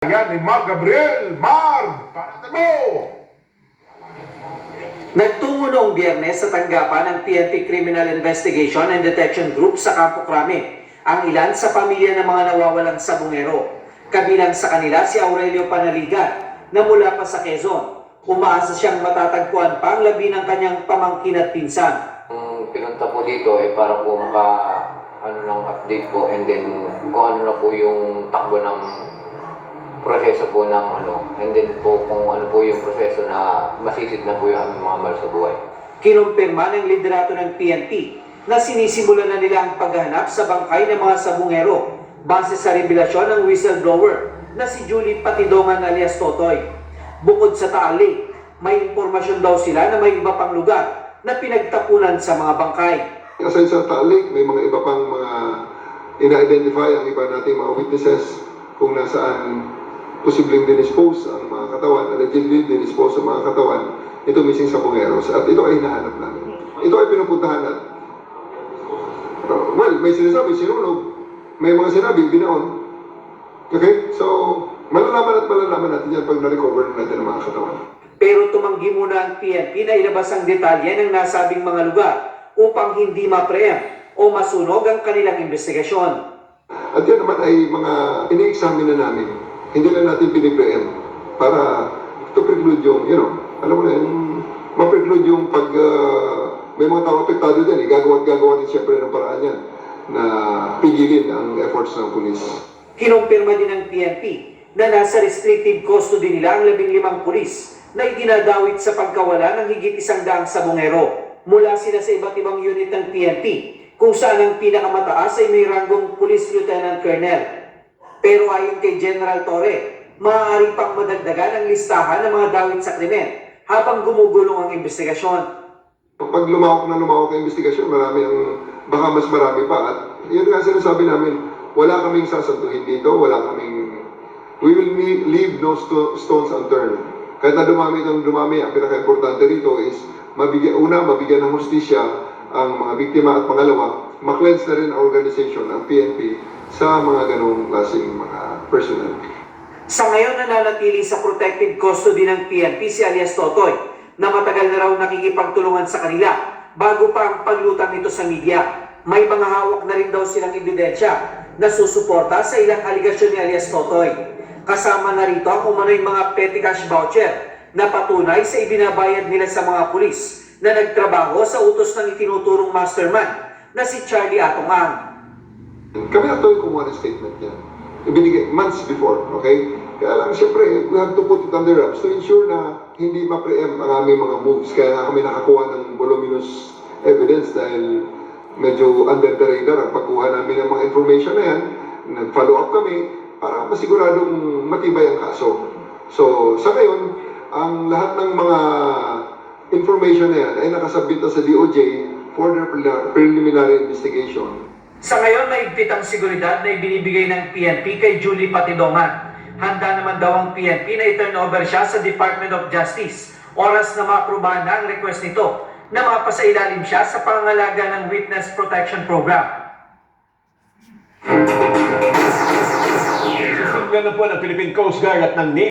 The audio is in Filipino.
Yan ni Mar Gabriel. Mar, para mo! Nagtungo noong Biyernes sa tanggapan ng PNP Criminal Investigation and Detection Group sa Campo Crame ang ilan sa pamilya ng mga nawawalang sabungero. Kabilang sa kanila si Aurelio Panaligan na mula pa sa Quezon. Umaasa siyang matatagpuan pa ang labi ng kanyang pamangkin at pinsan. Pinunta po dito para po ng update po, and then kung ano na po yung takbo ng proseso po ng and then po kung ano po yung proseso na masisid na po yung aming mga mahal sa buhay. Kinumpirma ng liderato ng PNP na sinisimulan na nila ang paghahanap sa bangkay ng mga sabungero base sa revelasyon ng whistleblower na si Julie Patidongan alias Totoy. Bukod sa Taal Lake, may impormasyon daw sila na may iba pang lugar na pinagtapunan sa mga bangkay. Aside sa Taal Lake, may mga iba pang mga ina-identify ang iba nating mga witnesses kung nasaan posibleng dinispose ang mga katawan, allegedly dinispose ang mga katawan, ito missing sa Bungeros. At ito ay hinahanap namin. Ito ay pinupuntahan natin. Well, may sinasabi, sinunog. May mga sinabi, binaon. Okay? So, malalaman natin yan pag na-recover natin ang mga katawan. Pero tumanggi muna ang PNP na ilabas ang detalye ng nasabing mga lugar upang hindi ma-preempt o masunog ang kanilang investigasyon. At yan naman ay mga ini-examine na namin. Hindi lang natin pinipreempt para to preclude yung, alam mo na yun, ma-preclude yung pag may mga tao apektado dyan, gagawa din siyempre ng paraan yan na pigilin ang efforts ng pulis. Kinumpirma din ng PNP na nasa restrictive custody nila ang 15 pulis na idinadawit sa pagkawala ng higit 100 sabungero. Mula sila sa iba't ibang unit ng PNP, kung saan ang pinakamataas ay may ranggong Police Lieutenant Colonel. Pero ayon kay General Torre, maaari pang madagdagan ang listahan ng mga dawit sa krimen habang gumugulong ang investigasyon. Pag lumawak ang investigasyon, baka mas marami pa. At yun nga sinasabi namin, wala kaming sasantuhin dito, we will leave no stones unturned. Kahit na dumami, ang pinaka-importante rito is mabigyan ng hustisya ang mga biktima at pangalawa, ma-cleanse na rin ang organization, ang PNP, sa mga ganong klaseng mga personnel. Sa ngayon, nananatili sa protective custody ng PNP si alias Totoy na matagal na raw nakikipagtulungan sa kanila bago pa ang paglutang nito sa media. May mga hawak na rin daw silang ebidensya na susuporta sa ilang aligasyon ni alias Totoy. Kasama na rito ang umano'y mga petty cash voucher na patunay sa ibinabayad nila sa mga pulis na nagtrabaho sa utos ng itinuturong mastermind na si Charlie Atongang. Kami actually kumuha ng statement niya. Ibinigay months before, okay? Kaya lang, siyempre, we have to put it under wraps to ensure na hindi ma-preempt ang aming mga moves. Kaya nga kami nakakuha ng voluminous evidence dahil medyo under the radar ang pagkuha namin ng mga information na yan. Nag-follow up kami para masiguradong matibay ang kaso. So, sa ngayon, ang lahat ng mga information na yan ay nakasubmit na sa DOJ for their preliminary investigation. Sa ngayon, maigpit ang seguridad na ibinibigay ng PNP kay Julie Patidongan. Handa naman daw ang PNP na i-turn over siya sa Department of Justice. Oras na maaprubahan na ang request nito na mapasailalim siya sa pangangalaga ng Witness Protection Program. Susunod na po ng Philippine Coast Guard at ng Navy